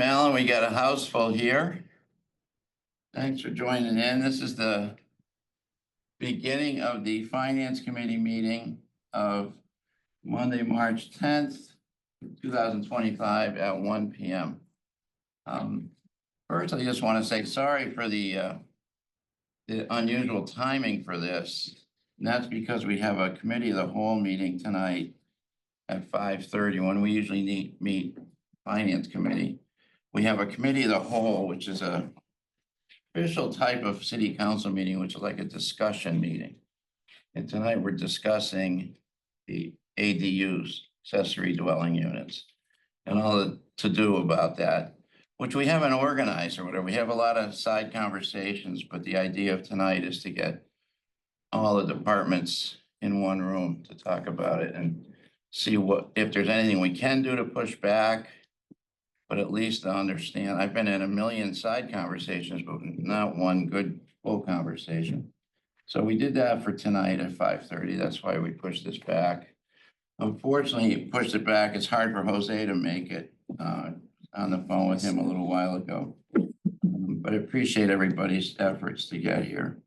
Allen. We got a house full here. Thanks for joining in. This is the beginning of the Finance Committee meeting of Monday, March 10th, 2025 at 1 p.m. First, I just want to say sorry for the unusual timing for this. And that's because we have a committee of the whole meeting tonight at 5:30 when we usually meet Finance Committee. We have a committee of the whole, which is a official type of city council meeting, which is like a discussion meeting. And tonight we're discussing the ADUs, accessory dwelling units, and all the to do about that, which we haven't organized or whatever. We have a lot of side conversations, but the idea of tonight is to get all the departments in one room to talk about it and see if there's anything we can do to push back, but at least to understand. I've been in a million side conversations, but not one good full conversation. So we did that for tonight at 5:30. That's why we pushed this back. Unfortunately, pushed it back. It's hard for Jose to make it. On the phone with him a little while ago, but I appreciate everybody's efforts to get here.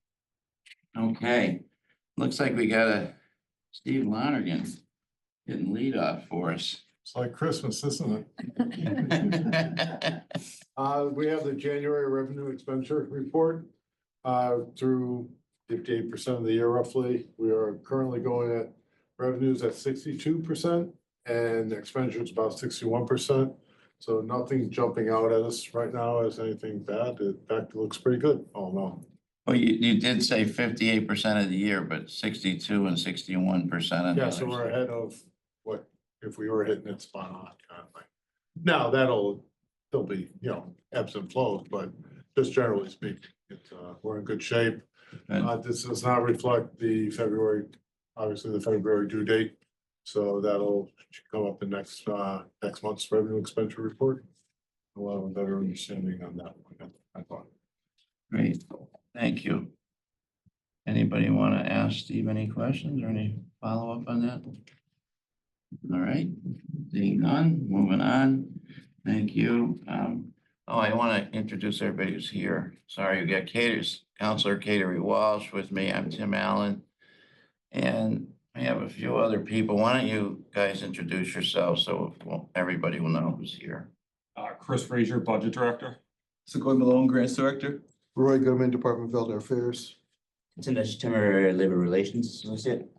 Okay, looks like we got a Steve Lonergan getting lead off for us. It's like Christmas, isn't it? We have the January revenue expenditure report through 58% of the year roughly. We are currently going at revenues at 62% and expenditures about 61%. So nothing jumping out at us right now as anything bad. In fact, it looks pretty good. Oh no. Well, you did say 58% of the year, but 62 and 61%. Yeah, so we're ahead of what if we were hitting it spot on kind of thing. Now that'll still be, ebbs and flows, but just generally speaking, we're in good shape. This does not reflect the February, obviously the February due date. So that'll come up in next month's revenue expenditure report. We'll have a better understanding on that one, I thought. Great, thank you. Anybody want to ask Steve any questions or any follow-up on that? All right, seeing none, moving on. Thank you. I want to introduce everybody who's here. Sorry, we got Councilor Cateri Walsh with me. I'm Tim Allen. And I have a few other people. Why don't you guys introduce yourselves so everybody will know who's here. Chris Frazier, Budget Director. Sequoia Malone, Grants Director. Roy Goodman, Department of Elder Affairs. Tinesh Timmer, Labor Relations Associate.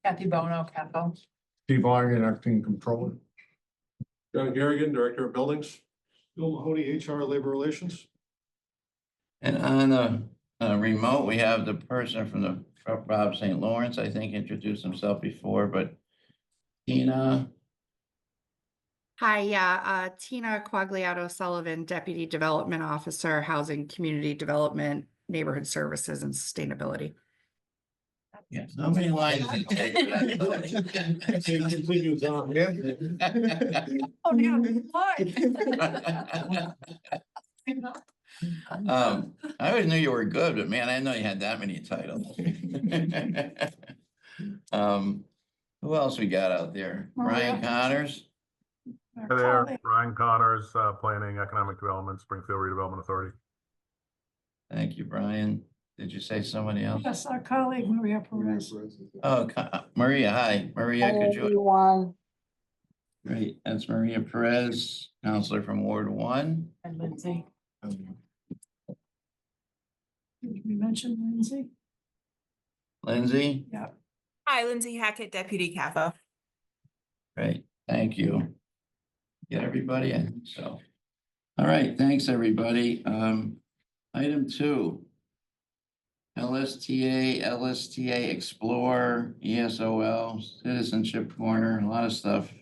Kathy Bono, Capo. Steve Iron, Acting Controller. John Garrigan, Director of Buildings. Bill Mahoney, HR Labor Relations. And on the remote, we have the person from the Rob St. Lawrence, I think, introduced himself before, but Tina. Hi, yeah, Tina Quagliato Sullivan, Deputy Development Officer, Housing, Community Development, Neighborhood Services and Sustainability. Yes, how many lines did it take? Continues on, yeah. Oh, no, I always knew you were good, but man, I didn't know you had that many titles. Who else we got out there? Brian Connors. Hi there, Brian Connors, Planning, Economic Development, Springfield Redevelopment Authority. Thank you, Brian. Did you say somebody else? Yes, our colleague Maria Perez. Oh, Maria, hi. Maria, could you? Great, that's Maria Perez, counselor from Ward 1. And Lindsay. Did we mention Lindsay? Lindsay? Yeah. Hi, Lindsay Hackett, Deputy CAFO. Great, thank you. Get everybody in, so. All right, thanks, everybody. Item 2. LSTA Explore, ESOL, Citizenship Corner, a lot of stuff.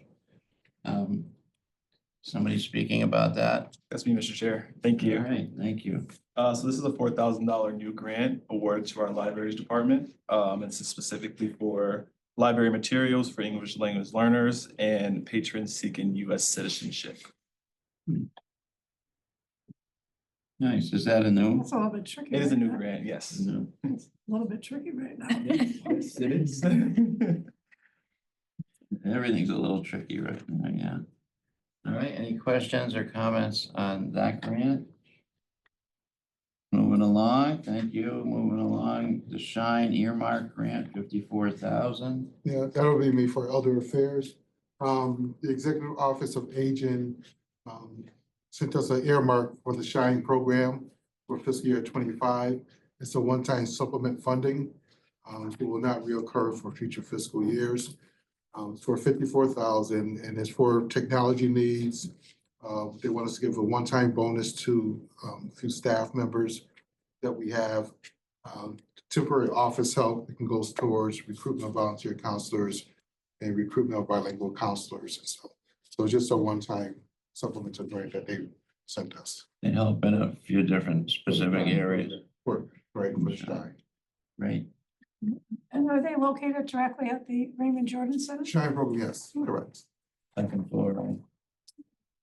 Somebody speaking about that? That's me, Mr. Chair. Thank you. All right, thank you. So this is a $4,000 new grant awarded to our libraries department. This is specifically for library materials for English language learners and patrons seeking U.S. citizenship. Nice. Is that a new? That's a little bit tricky. It is a right new now. grant, yes. No. It's a little bit tricky right now. Yes, it is. Everything's a little tricky right now, yeah. All right, any questions or comments on that grant? Moving along, thank you. Moving along, the Shine earmark grant, 54,000. Yeah, that'll be me for Elder Affairs. The Executive Office of Aging sent us an earmark for the SHINE program for fiscal year 25. It's a one-time supplement funding. It will not reoccur for future fiscal years. It's for 54,000 and it's for technology needs. They want us to give a one-time bonus to a few staff members that we have. Temporary office help, it can go towards recruitment of volunteer counselors and recruitment of bilingual counselors. And so it's just a one-time supplemental grant that they sent us. They help in a few different specific areas. For SHINE. Right. And are they located directly at the Raymond Jordan Center? SHINE program, yes, correct. Second floor, right?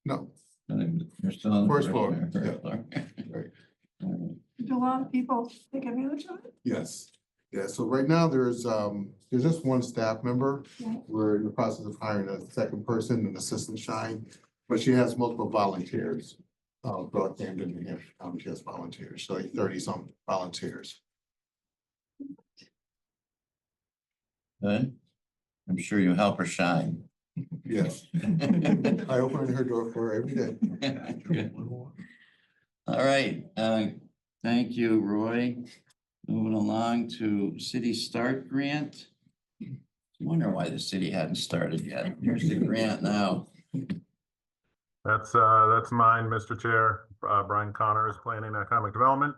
No, I think you're still on the First floor, First yeah. floor. right, Do a lot of people take advantage of it? yes. Yeah, so right now there's just one staff member. Yeah. We're in the process of hiring a second person, an assistant SHINE, but she has multiple volunteers. Throughout Camden, New Hampshire, she has volunteers, so like 30-some volunteers. Good. I'm sure you help her shine. Yes, I open her door for her every day. Good. All right, thank you, Roy. Moving along to City Start Grant. I wonder why the city hadn't started yet. Here's the grant now. That's mine, Mr. Chair. Brian Connors, Planning and Economic Development.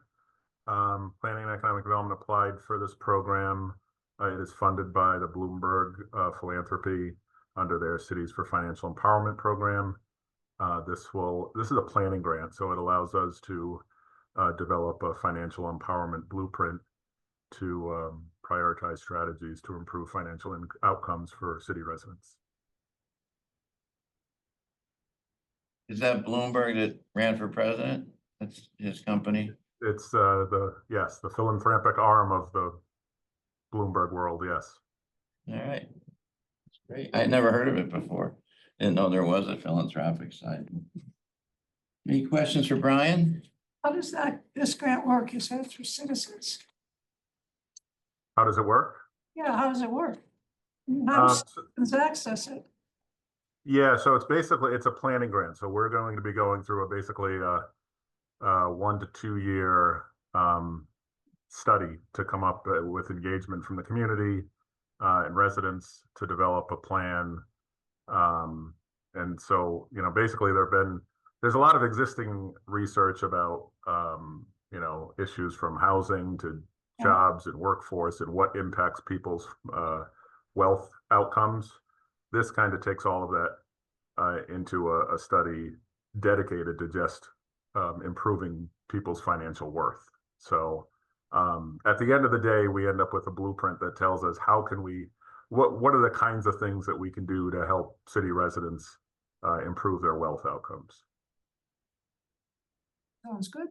Planning and Economic Development applied for this program. It is funded by the Bloomberg Philanthropy under their Cities for Financial Empowerment program. This is a planning grant, so it allows us to develop a financial empowerment blueprint to prioritize strategies to improve financial outcomes for city residents. Is that Bloomberg that ran for president? That's his company? It's the philanthropic arm of the Bloomberg world, yes. All right. That's great. I'd never heard of it before. Didn't know there was a philanthropic side. Any questions for Brian? How does this grant work? You said it's for citizens. How does it work? Yeah, how does it work? How does citizens access it? Yeah, so it's a planning grant. So we're going to be going through basically a 1 to 2 year study to come up with engagement from the community and residents to develop a plan. And so, basically there's a lot of existing research about, issues from housing to jobs and workforce and what impacts people's wealth outcomes. This kind of takes all of that into a study dedicated to just improving people's financial worth. So at the end of the day, we end up with a blueprint that tells us what are the kinds of things that we can do to help city residents improve their wealth outcomes. Sounds good.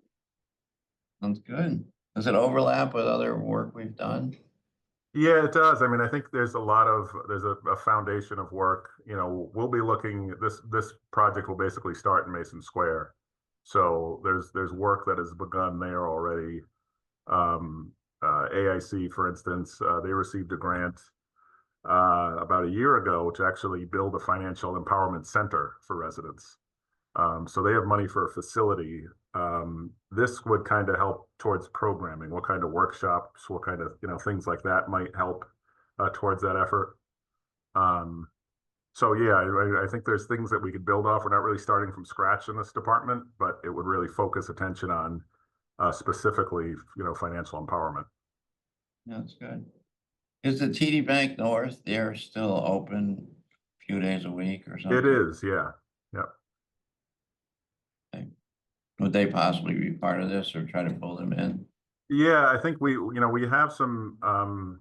Sounds good. Does it overlap with other work we've done? Yeah, it does. I mean, I think there's a foundation of work. We'll be looking, this project will basically start in Mason Square. So there's work that has begun there already. AIC, for instance, they received a grant about a year ago to actually build a financial empowerment center for residents. So they have money for a facility. This would kind of help towards programming, what kind of workshops, what kind of, things like that might help towards that effort. So yeah, I think there's things that we could build off. We're not really starting from scratch in this department, but it would really focus attention on specifically, financial empowerment. That's good. Is the TD Bank North there still open a few days a week or something? It is, yeah. Yep. Would they possibly be part of this or try to pull them in? Yeah, I think we have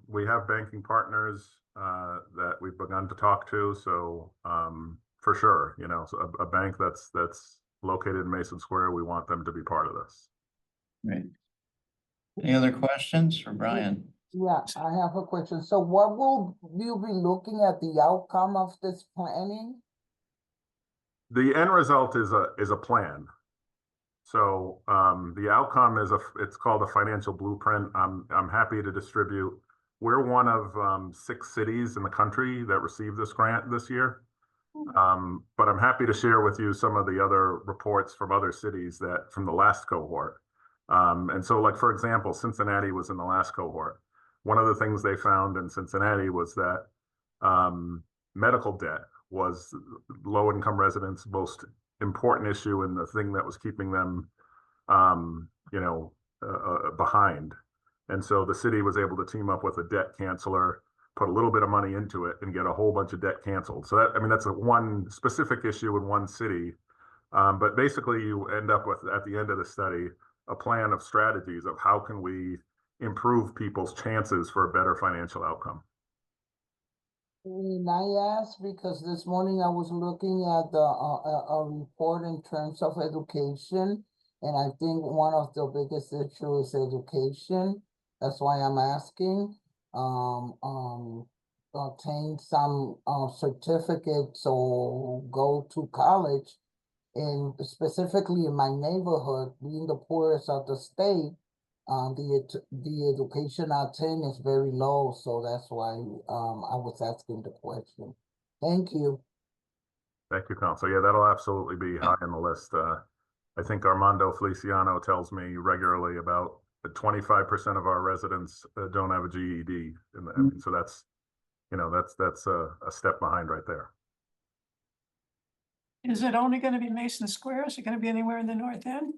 we have banking partners that we've begun to talk to. So for sure, so a bank that's located in Mason Square, we want them to be part of this. Great. Any other questions for Brian? Yeah, I have a question. So what will you be looking at the outcome of this planning? The end result is a plan. So the outcome is it's called a financial blueprint. I'm happy to distribute. We're one of 6 cities in the country that received this grant this year. But I'm happy to share with you some of the other reports from other cities that from the last cohort. And so, like, for example, Cincinnati was in the last cohort. One of the things they found in Cincinnati was that medical debt was low-income residents' most important issue and the thing that was keeping them, behind. And so the city was able to team up with a debt canceller, put a little bit of money into it, and get a whole bunch of debt canceled. So that's one specific issue in one city. But basically, you end up with, at the end of the study, a plan of strategies of how can we improve people's chances for a better financial outcome. And I asked because this morning I was looking at a report in terms of education, and I think one of the biggest issues is education. That's why I'm asking. Obtain some certificates or go to college. And specifically in my neighborhood, being the poorest of the state, the education I attend is very low, so that's why I was asking the question. Thank you. Thank you, Council. Yeah, that'll absolutely be high on the list. I think Armando Feliciano tells me regularly about 25% of our residents don't have a GED. So that's a step behind right there. Is it only gonna be Mason Square? Is it gonna be anywhere in the North End?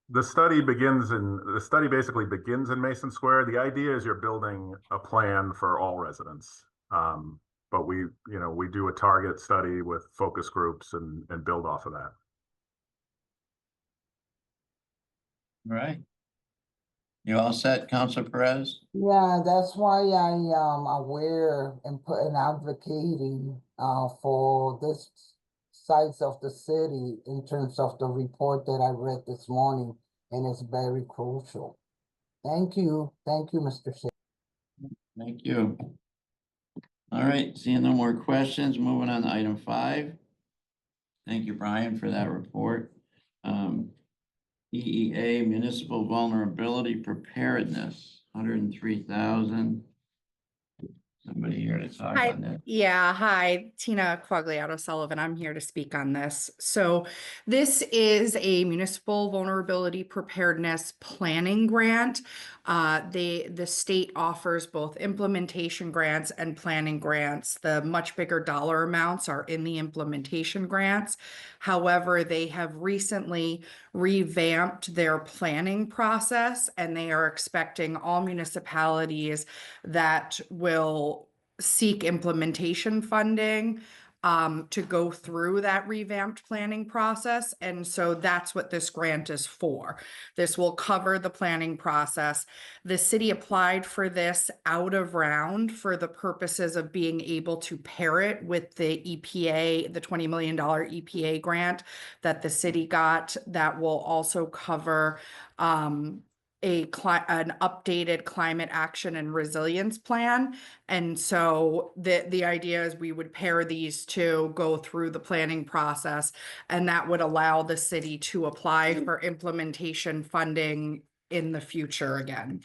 The study basically begins in Mason Square. The idea is you're building a plan for all residents. But we do a target study with focus groups and build off of that. Right. You all set, Council Perez? Yeah, that's why I am aware and advocating for this sides of the city in terms of the report that I read this morning, and it's very crucial. Thank you, Mr. Chair. Thank you. All right, seeing no more questions, moving on to item 5. Thank you, Brian, for that report. EEA Municipal Vulnerability Preparedness, 103,000. Somebody here to talk Hi, on that. yeah, hi, Tina Quagliato Sullivan. I'm here to speak on this. So this is a municipal vulnerability preparedness planning grant. The state offers both implementation grants and planning grants. The much bigger dollar amounts are in the implementation grants. However, they have recently revamped their planning process, and they are expecting all municipalities that will seek implementation funding to go through that revamped planning process. And so that's what this grant is for. This will cover the planning process. The city applied for this out of round for the purposes of being able to pair it with the EPA, the $20 million EPA grant that the city got that will also cover an updated climate action and resilience plan. And so the idea is we would pair these two, go through the planning process, and that would allow the city to apply for implementation funding in the future again.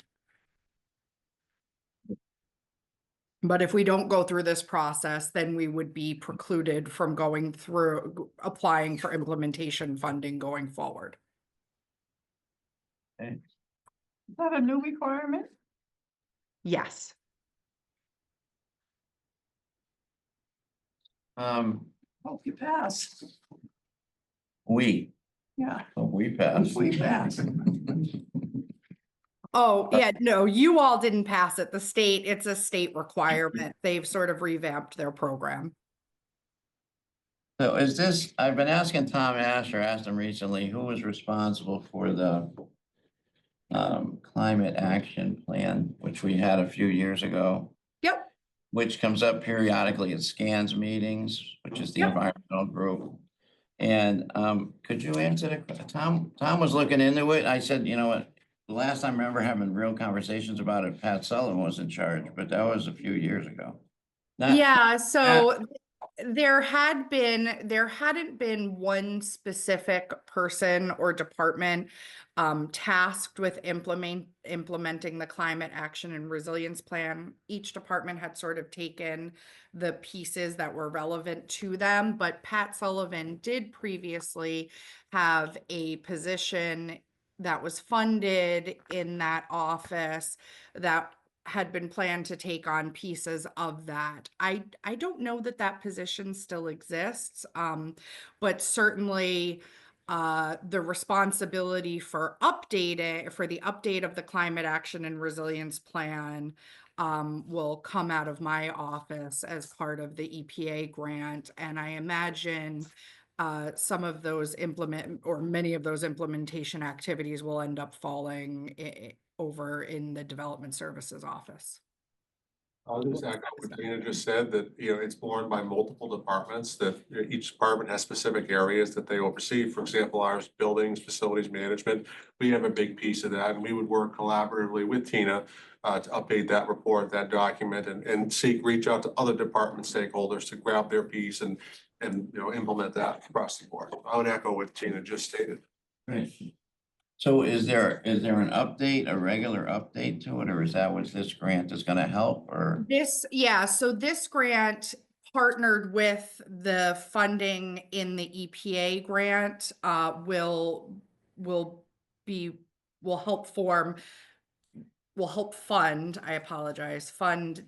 But if we don't go through this process, then we would be precluded from going through applying for implementation funding going forward. Okay. Is that a new requirement? Yes. Hope you pass. Yeah, We passed. we pass. Oh, yeah, no, you all didn't pass it. The state, it's a state requirement. They've sort of revamped their program. So is this, I've been asking Tom Asher, asked him recently, who was responsible for the climate action plan, which we had a few years ago, Yep. which comes up periodically at SCANS meetings, which is the Yep. environmental group. And could you answer the, Tom was looking into it. I said, you know what, the last time I remember having real conversations about it, Pat Sullivan was in charge, but that was a few years ago. Yeah, so there hadn't been one specific person or department tasked with implementing the climate action and resilience plan. Each department had sort of taken the pieces that were relevant to them, but Pat Sullivan did previously have a position that was funded in that office that had been planned to take on pieces of that. I don't know that that position still exists, but certainly the responsibility for the update of the climate action and resilience plan will come out of my office as part of the EPA grant. And I imagine some of those many of those implementation activities will end up falling over in the development services office. I'll just echo what Tina just said, that, it's borne by multiple departments, that each department has specific areas that they oversee. For example, ours, buildings, facilities management, we have a big piece of that, and we would work collaboratively with Tina to update that report, that document, and reach out to other department stakeholders to grab their piece and implement that across the board. I would echo what Tina just stated. Right. So is there an update, a regular update to it, or is that what this grant is gonna help, or? So this grant partnered with the funding in the EPA grant, will help fund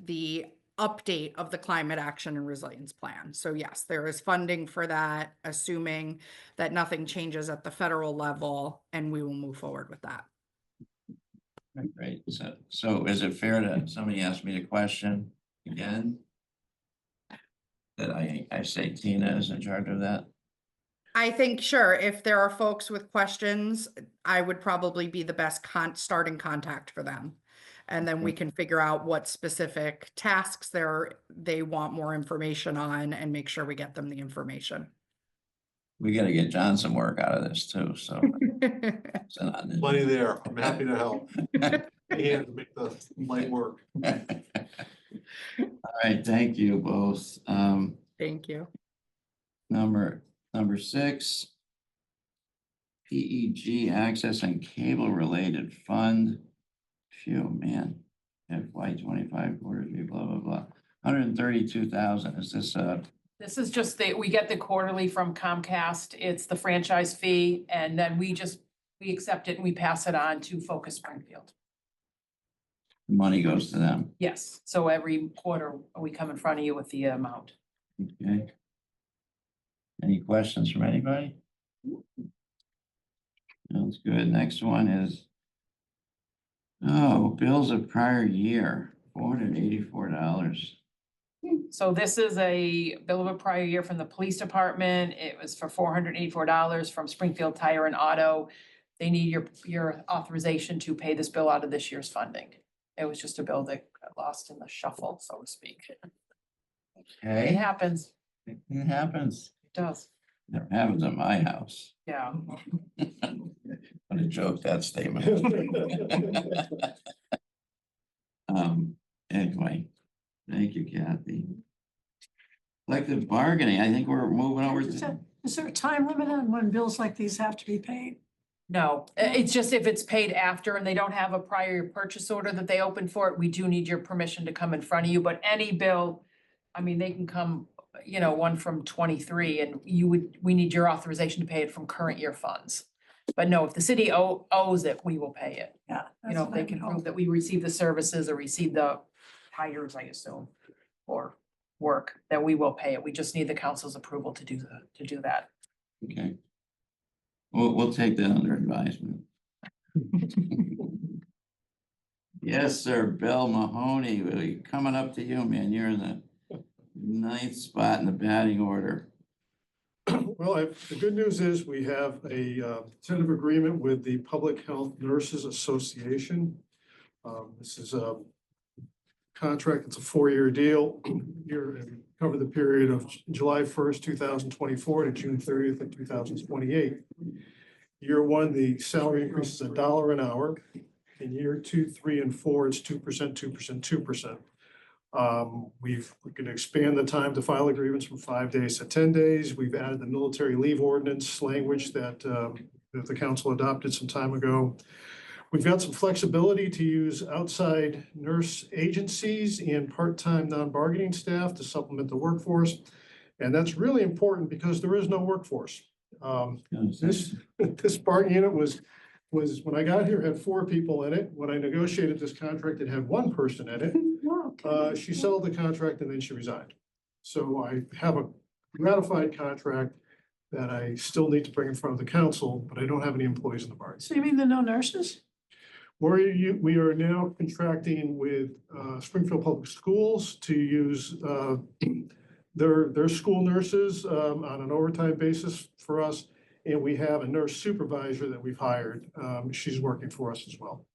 the update of the climate action and resilience plan. So yes, there is funding for that, assuming that nothing changes at the federal level, and we will move forward with that. Great. So is it fair to, somebody asked me a question again? That I say Tina is in charge of that? I think, sure, if there are folks with questions, I would probably be the best starting contact for them. And then we can figure out what specific tasks they want more information on and make sure we get them the information. We gotta get John some work out of this too, so. Plenty there. I'm happy to help. And make the light work. All right, thank you both. Thank you. Number 6. PEG access and cable related fund. Phew, man. FY 25 quarterly, blah, blah, blah. 132,000. Is this This is just we get the quarterly from Comcast. It's the franchise fee, and then we accept it and we pass it on to Focus Springfield. money goes to them? Yes, so every quarter we come in front of you with the amount. Okay. Any questions from anybody? Sounds good. Next one is, bills of prior year, $484. So this is a bill of a prior year from the police department. It was for $484 from Springfield Tire and Auto. They need your authorization to pay this bill out of this year's funding. It was just a bill that got lost in the shuffle, so to speak. Okay. It happens. It happens. It does. Never happens at my house. Yeah. What a joke, that statement. Anyway, thank you, Kathy. Collective bargaining, I think we're moving over to. Is there a time limit on when bills like these have to be paid? No, it's just if it's paid after and they don't have a prior purchase order that they open for it, we do need your permission to come in front of you, but any bill, I mean, they can come, one from 23 and we need your authorization to pay it from current year funds. But no, if the city owes it, we will pay it. Yeah. If they can prove that we receive the services or receive the tires, I assume, or work, that we will pay it. We just need the council's approval to do that. Okay. We'll take that under advisement. Yes, sir, Bill Mahoney, we're coming up to you, man. You're in the 9th spot in the batting order. Well, the good news is we have a tentative agreement with the Public Health Nurses Association. This is a contract, it's a 4-year deal. Here, and cover the period of July 1st, 2024 to June 30th of 2028. Year 1, the salary increase is $1 an hour. In year 2, 3, and 4, it's 2%, 2%, 2%. We can expand the time to file a grievance from 5 days to 10 days. We've added the military leave ordinance language that the council adopted some time ago. We've got some flexibility to use outside nurse agencies and part-time non-bargaining staff to supplement the workforce. And that's really important because there is no workforce. This bargaining unit was, when I got here, had 4 people in it. When I negotiated this contract, it had 1 person in it. She settled the contract and then she resigned. So I have a ratified contract that I still need to bring in front of the council, but I don't have any employees in the bargaining. So you mean the no nurses? We are now contracting with Springfield Public Schools to use their school nurses on an overtime basis for us. And we have a nurse supervisor that we've hired. She's working for us as well.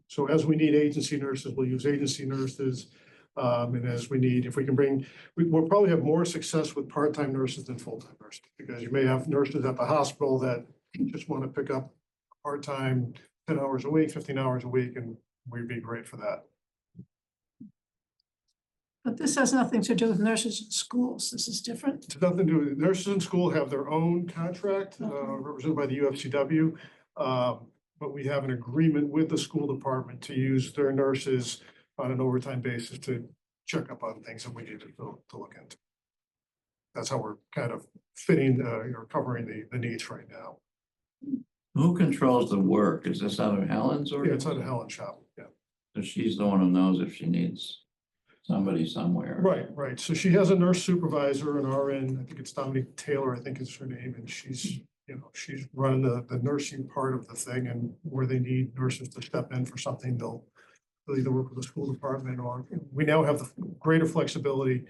So as we need agency nurses, we'll use agency nurses. And as we need, if we can bring, we'll probably have more success with part-time nurses than full-time nurses, because you may have nurses at the hospital that just want to pick up part-time, 10 hours a week, 15 hours a week, and we'd be great for that. But this has nothing to do with nurses in schools. This is different. It's nothing to do with, nurses in school have their own contract, represented by the UFCW. But we have an agreement with the school department to use their nurses on an overtime basis to check up on things that we need to look into. That's how we're kind of fitting, or covering the needs right now. Who controls the work? Is this out of Helen's or? Yeah, it's out of Helen's shop, yeah. So she's the one who knows if she needs somebody somewhere. Right. So she has a nurse supervisor, an RN, I think it's Dominique Taylor, I think is her name, and she's running the nursing part of the thing, and where they need nurses to step in for something, they'll either work with the school department, or we now have the greater flexibility.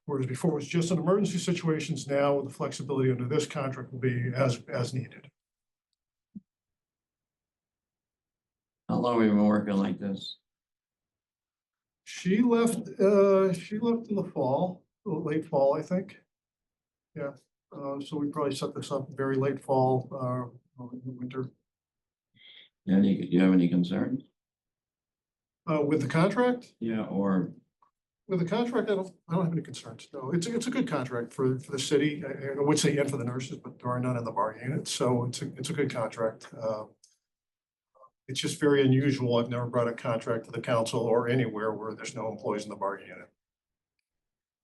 Whereas before it was just in emergency situations, now the flexibility under this contract will be as needed. How long have you been working like this? She left in the fall, late fall, I think. Yeah, so we probably set this up very late fall, winter. Do you have any concerns? With the contract? Yeah, or With the contract, I don't have any concerns. No, it's a good contract for the city. I would say and for the nurses, but there are none in the bargaining unit, so it's a good contract. It's just very unusual. I've never brought a contract to the council or anywhere where there's no employees in the bargaining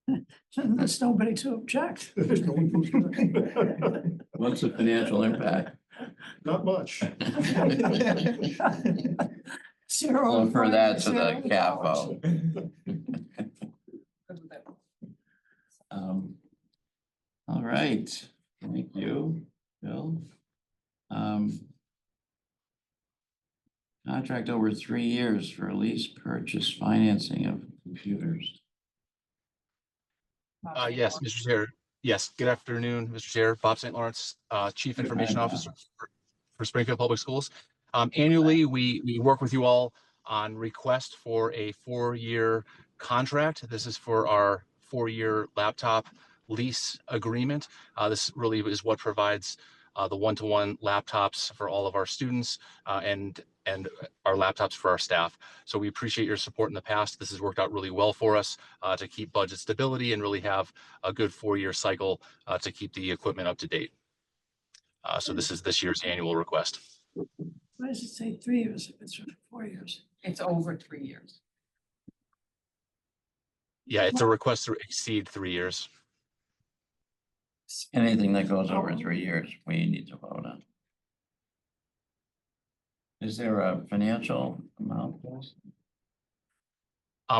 unit. And there's nobody to object. There's no one who's- what's the financial impact? Not much. Zero. Refer that to the $0.0. capo. All right, thank you, Bill. Contract over 3 years for lease purchase financing of computers. Yes, Mr. Chair. Yes, good afternoon, Mr. Chair. Bob St. Lawrence, Chief Information Officer for Springfield Public Schools. Annually, we work with you all on request for a 4-year contract. This is for our 4-year laptop lease agreement. This really is what provides the one-to-one laptops for all of our students and our laptops for our staff. So we appreciate your support in the past. This has worked out really well for us to keep budget stability and really have a good 4-year cycle to keep the equipment up to date. So this is this year's annual request. Why does it say 3 years if it's 4 years? It's over 3 years. Yeah, it's a request to exceed 3 years. Anything that goes over 3 years, we need to vote on. Is there a financial amount?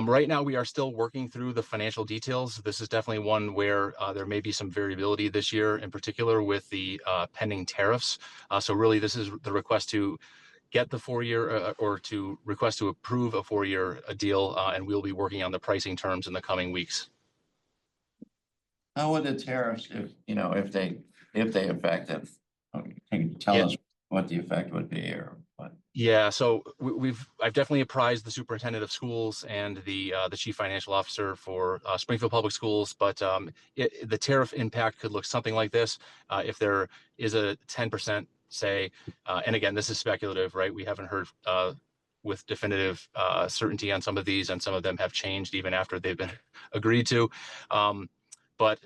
Right now, we are still working through the financial details. This is definitely one where there may be some variability this year, in particular with the pending tariffs. So really, this is the request to get the 4-year or to request to approve a 4-year deal, and we'll be working on the pricing terms in the coming weeks. How would the tariffs, if they affect it, can you tell us what the effect would be or what? Yeah, so I've definitely apprised the superintendent of schools and the chief financial officer for Springfield Public Schools, but the tariff impact could look something like this. If there is a 10% say, and again, this is speculative, right? We haven't heard with definitive certainty on some of these, and some of them have changed even after they've been agreed to. But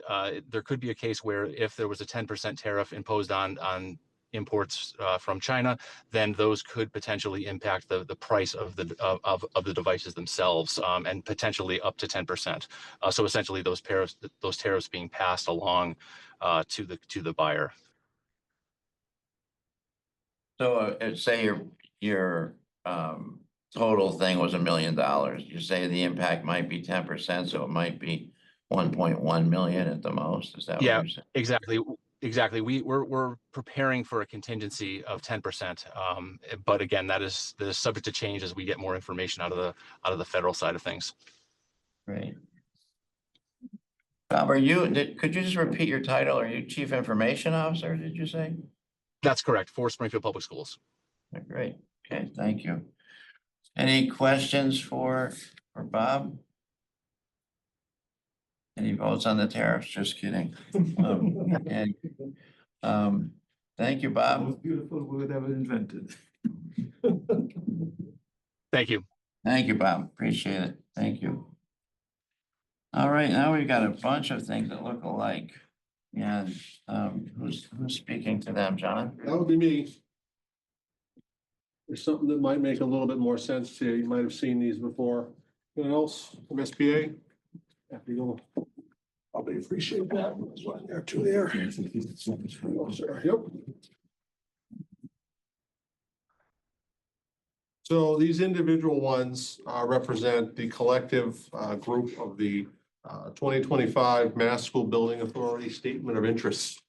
there could be a case where if there was a 10% tariff imposed on imports from China, then those could potentially impact the price of the devices themselves, and potentially up to 10%. So essentially, those tariffs being passed along to the buyer. So say your total thing was $1 million. You say the impact might be 10%, so it might be 1.1 million at the most. Is that what Yeah, you're saying? exactly. We're preparing for a contingency of 10%. But again, that is subject to change as we get more information out of the federal side of things. Great. Bob, could you just repeat your title? Are you Chief Information Officer, did you say? That's correct, for Springfield Public Schools. Great. Okay, thank you. Any questions for Bob? Any votes on the tariffs? Just kidding. Thank you, Bob. Most beautiful word ever invented. Thank you. Thank you, Bob. Appreciate it. Thank you. All right, now we've got a bunch of things that look alike. And who's speaking to them, John? That would be me. There's something that might make a little bit more sense to you. You might have seen these before. Anyone else from SBA? Happy to go. Probably appreciate that. There's one there, two there. Yep. So these individual ones represent the collective group of the 2025 Mass School Building Authority Statement of Interest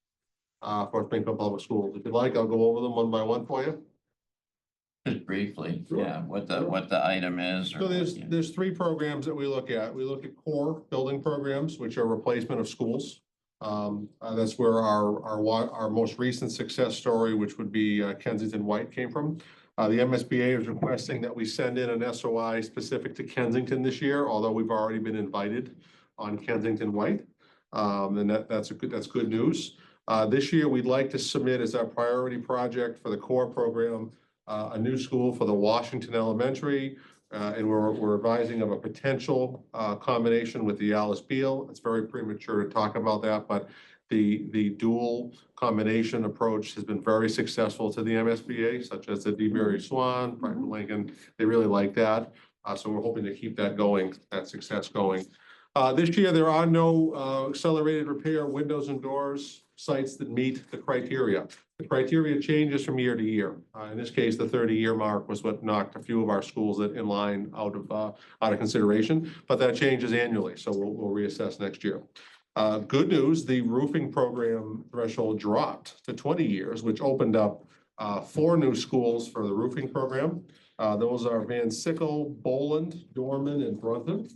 for Springfield Public Schools. If you'd like, I'll go over them one by one for you. Just briefly, Sure. yeah, what the item is. So there's three programs that we look at. We look at core building programs, which are replacement of schools. That's where our most recent success story, which would be Kensington White, came from. The MSBA is requesting that we send in an SOI specific to Kensington this year, although we've already been invited on Kensington White. And that's good news. This year, we'd like to submit as our priority project for the core program a new school for the Washington Elementary, and we're advising of a potential combination with the Alice Beal. It's very premature to talk about that, but the dual combination approach has been very successful to the MSBA, such as the DeBerry Swan, Franklin Lincoln. They really like that. So we're hoping to keep that going, that success going. This year, there are no accelerated repair windows and doors sites that meet the criteria. The criteria changes from year to year. In this case, the 30-year mark was what knocked a few of our schools in line out of consideration, but that changes annually, so we'll reassess next year. Good news, the roofing program threshold dropped to 20 years, which opened up 4 new schools for the roofing program. Those are Van Sickle, Boland, Dorman, and Brunton.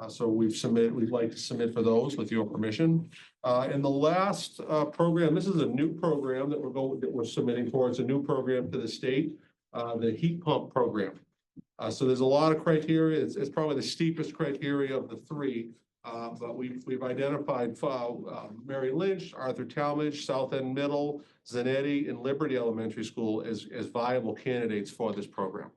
So we'd like to submit for those with your permission. And the last program, this is a new program that we're submitting for. It's a new program to the state, the heat pump program. So there's a lot of criteria. It's probably the steepest criteria of the 3. But we've identified Mary Lynch, Arthur Talmadge, South End Middle, Zanetti, and Liberty Elementary School as viable candidates for this program.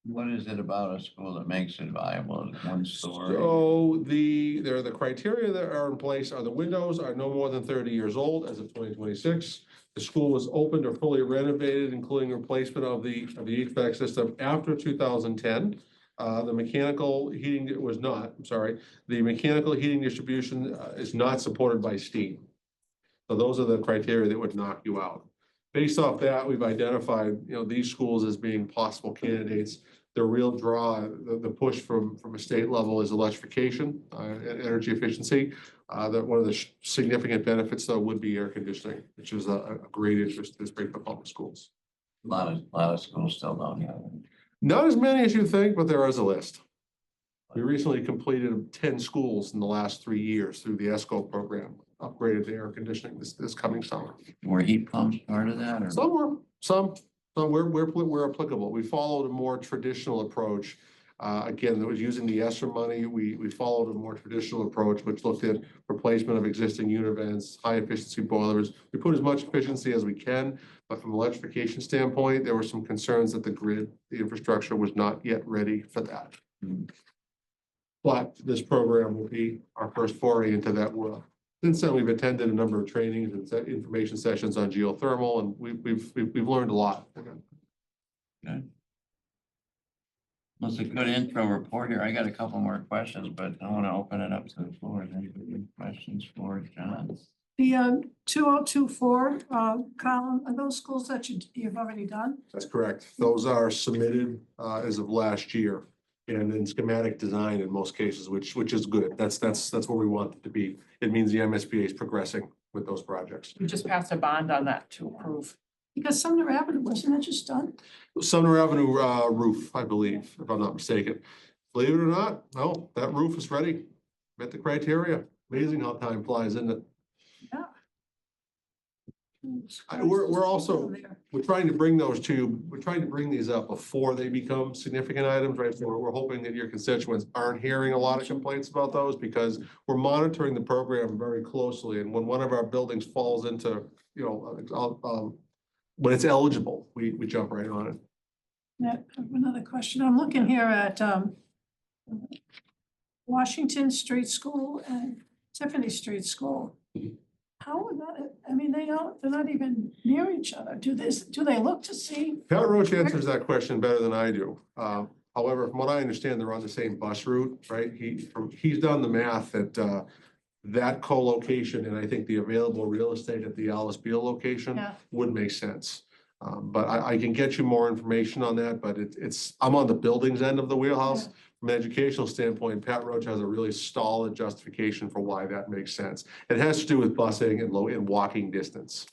What is it about a school that makes it viable? One story? So the criteria that are in place are the windows are no more than 30 years old as of 2026. The school was opened or fully renovated, including replacement of the HVAC system after 2010. The mechanical heating was not, I'm sorry, the mechanical heating distribution is not supported by steam. So those are the criteria that would knock you out. Based off that, we've identified, these schools as being possible candidates. The real draw, the push from a state level is electrification and energy efficiency. That one of the significant benefits, though, would be air conditioning, which is a great interest in Springfield Public Schools. A lot of schools still don't have it. Not as many as you think, but there is a list. We recently completed 10 schools in the last 3 years through the ESCO program, upgraded to air conditioning this coming summer. Were heat pumps part of that? Or? Some were, where applicable. We followed a more traditional approach. Again, that was using the ESSER money. We followed a more traditional approach, which looked at replacement of existing unit vents, high efficiency boilers. We put as much efficiency as we can, but from an electrification standpoint, there were some concerns that the grid, the infrastructure was not yet ready for that. But this program will be our first foray into that world. Since then, we've attended a number of trainings and information sessions on geothermal, and we've learned a lot. Okay. That's a good intro report here. I got a couple more questions, but I want to open it up to the floor. Anybody have questions for John? The 2024 column, are those schools that you've already done? That's correct. Those are submitted as of last year and in schematic design in most cases, which is good. That's where we want it to be. It means the MSBA is progressing with those projects. We just passed a bond on that to approve. Because Sumner Avenue, wasn't that just done? Sumner Avenue roof, I believe, if I'm not mistaken. Believe it or not, no, that roof is ready. Met the criteria. Amazing how time flies, isn't it? Yeah. We're also, we're trying to bring those to, we're trying to bring these up before they become significant items, right? So we're hoping that your constituents aren't hearing a lot of complaints about those because we're monitoring the program very closely. And when one of our buildings falls into, when it's eligible, we jump right on it. Yeah, I have another question. I'm looking here at Washington Street School and Tiffany Street School. How would that, I mean, they're not even near each other. Do they look to see? Pat Roach answers that question better than I do. However, from what I understand, they're on the same bus route, right? He's done the math that that co-location and I think the available real estate at the Alice Beal location Yeah. would make sense. But I can get you more information on that, but I'm on the buildings end of the wheelhouse. Yeah. From an educational standpoint, Pat Roach has a really solid justification for why that makes sense. It has to do with busing and walking distance,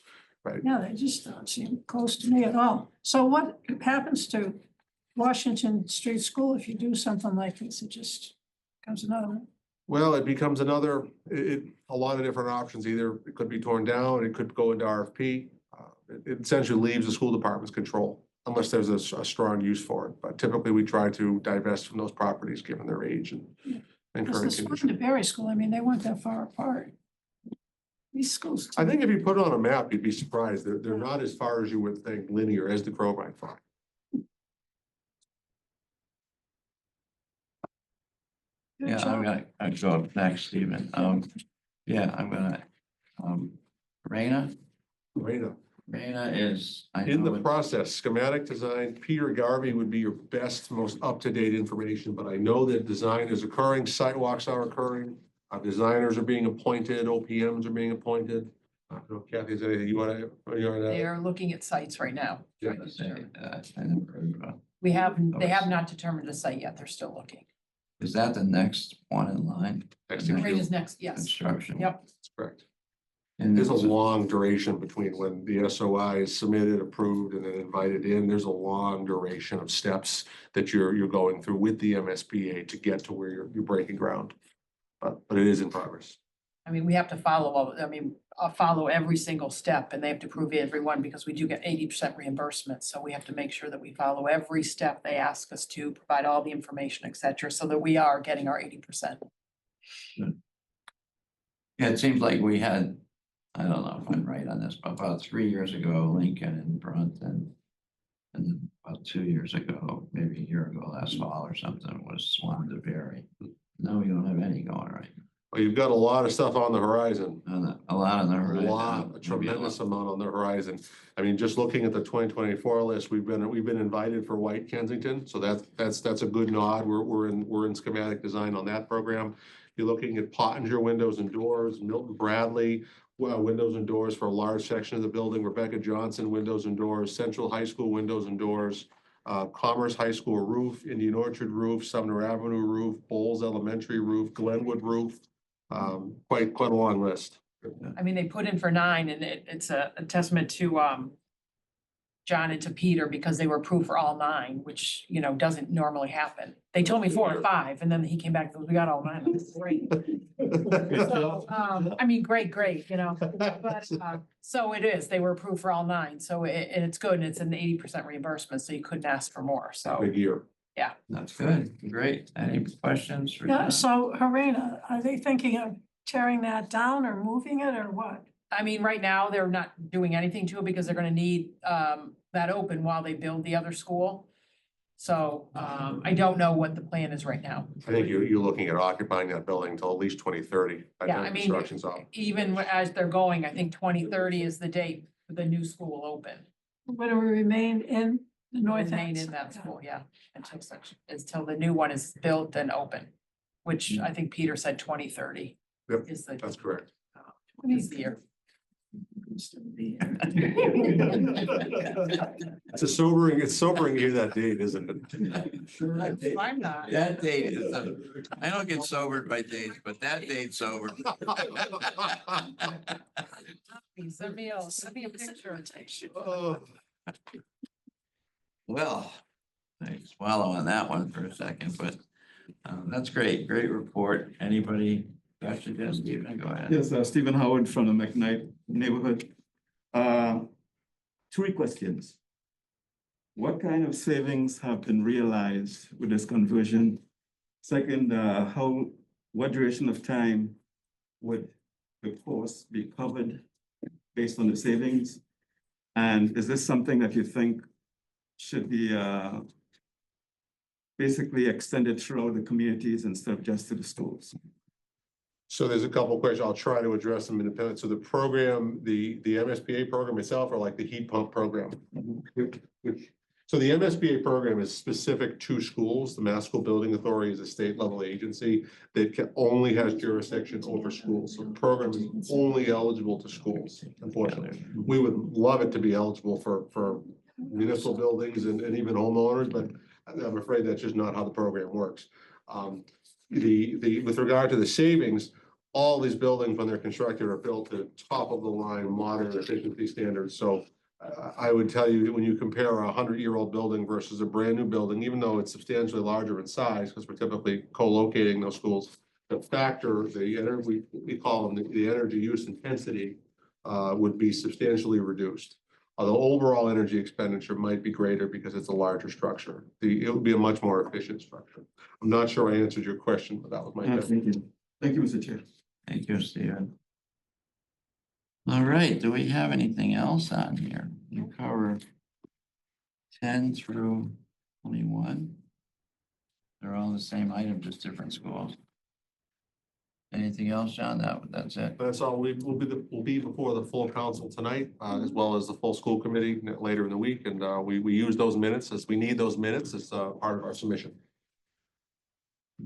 right? Yeah, they just don't seem close to me at all. So what happens to Washington Street School if you do something like this? It just becomes another one. Well, it becomes a lot of different options. Either it could be torn down, it could go into RFP. It essentially leaves the school department's control unless there's a strong use for it. But typically we try to divest from those properties given their age and Because current the Spring condition. to Berry School, I mean, they weren't that far apart. These schools. I think if you put it on a map, you'd be surprised. They're not as far as you would think linear as the crow might fly. Good Yeah, job. I'll go up next, Stephen. Yeah, I'm gonna, Raina is. I In know the it- process, schematic design, Peter Garvey would be your best, most up-to-date information, but I know that design is occurring, sidewalks are occurring. Designers are being appointed, OPMs are being appointed. I don't know, Kathy, is there anything you wanna? They are looking at sites right now. Yeah. I never heard about. They have not determined a site yet. They're still looking. Is that the next one in line? Next The in Right queue. is next, yes. Construction. Yep. That's correct. And There's a there's long duration between when the SOI is submitted, approved, and then invited in. There's a long duration of steps that you're going through with the MSBA to get to where you're breaking ground. But it is in progress. I mean, we have to follow every single step and they have to prove every one because we do get 80% reimbursement. So we have to make sure that we follow every step they ask us to, provide all the information, et cetera, so that we are getting our 80%. Yeah, it seems like we had, I don't know if I'm right on this, but about 3 years ago, Lincoln and Brunton. And then about 2 years ago, maybe a year ago, last fall or something, was Swan to Berry. Now we don't have any going right. Well, you've got a lot of stuff on the horizon. A lot on the A horizon. lot, a tremendous amount on the horizon. I mean, just looking at the 2024 list, we've been invited for White Kensington, so that's a good nod. We're in schematic design on that program. You're looking at Pottinger Windows and Doors, Milton Bradley, windows and doors for a large section of the building, Rebecca Johnson Windows and Doors, Central High School Windows and Doors, Commerce High School roof, Indian Orchard roof, Sumner Avenue roof, Bowles Elementary roof, Glenwood roof. Quite a long list. I mean, they put in for 9 and it's a testament to John and to Peter because they were approved for all 9, which, doesn't normally happen. They told me 4 or 5 and then he came back and goes, we got all 9. This is great. So, I mean, great, but, so it is, they were approved for all 9. So and it's good and it's an 80% reimbursement, so you couldn't ask for more. So Big year. Yeah. That's good, great. Any questions? for Yeah, John? so Harena, are they thinking of tearing that down or moving it or what? I mean, right now, they're not doing anything to it because they're gonna need that open while they build the other school. So I don't know what the plan is right now. I think you're looking at occupying that building until at least 2030. by the Yeah, time I mean, construction's off. even as they're going, I think 2030 is the date for the new school open. Would it remain in the north Remain end? in that school, yeah, until the new one is built and open, which I think Peter said 2030 Yep, is the, that's correct. is the year. It's sobering to hear that date, isn't it? I'm not. That date is, I don't get sobered by dates, but that date's sober. Send me a picture. Oh, Well, I swallow on that one for a second, but that's great, great report. Anybody? Questions? Yes, Stephen, go ahead. Yes, Stephen Howard from the McKnight neighborhood. 3 questions. What kind of savings have been realized with this conversion? Second, what duration of time would the cost be covered based on the savings? And is this something that you think should be basically extended throughout the communities instead of just to the schools? So there's a couple of questions. I'll try to address them independently. So the program, the MSBA program itself, or like the heat pump program? So the MSBA program is specific to schools. The Mass School Building Authority is a state level agency that only has jurisdiction over schools. So the program is only eligible to schools, unfortunately. We would love it to be eligible for municipal buildings and even homeowners, but I'm afraid that's just not how the program works. With regard to the savings, all these buildings, when they're constructed, are built to top of the line modern efficiency standards. So I would tell you, when you compare a 100-year-old building versus a brand new building, even though it's substantially larger in size, because we're typically co-locating those schools, the factor, we call them the energy use intensity, would be substantially reduced. Although overall energy expenditure might be greater because it's a larger structure. It would be a much more efficient structure. I'm not sure I answered your question, but that was my. Thank you. Thank you, Mr. Chair. Thank you, Stephen. All right, do we have anything else on here? You cover 10 through 21. They're all the same item, just different schools. Anything else, John? That's it. That's all. We'll be before the full council tonight, as well as the full school committee later in the week. And we use those minutes as we need those minutes as part of our submission.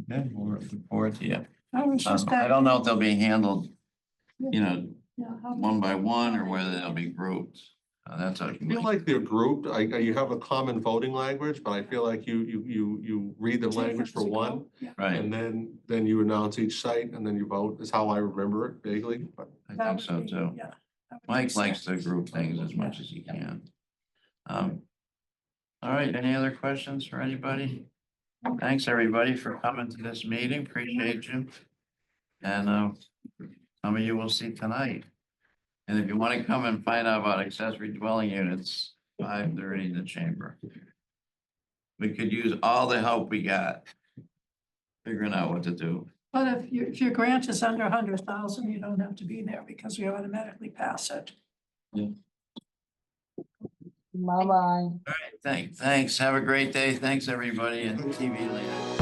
Okay, we'll look forward to you. I I don't know if they'll be handled, Yeah, one by one or whether they'll be grouped. That's I feel like they're grouped. You have a common voting language, but I feel like you read the language for one. right. And then you announce each site and then you vote, is how I remember it vaguely, but. I think so too. Yeah. Mike likes to group things as much as he can. All right, any other questions for anybody? Thanks, everybody, for coming to this meeting. Appreciate you. And some of you will see tonight. And if you want to come and find out about accessory dwelling units, 5:30 in the chamber. We could use all the help we got figuring out what to do. But if your grant is under 100,000, you don't have to be there because we automatically pass it. Bye-bye. All right, thanks. Have a great day. Thanks, everybody, and TV land.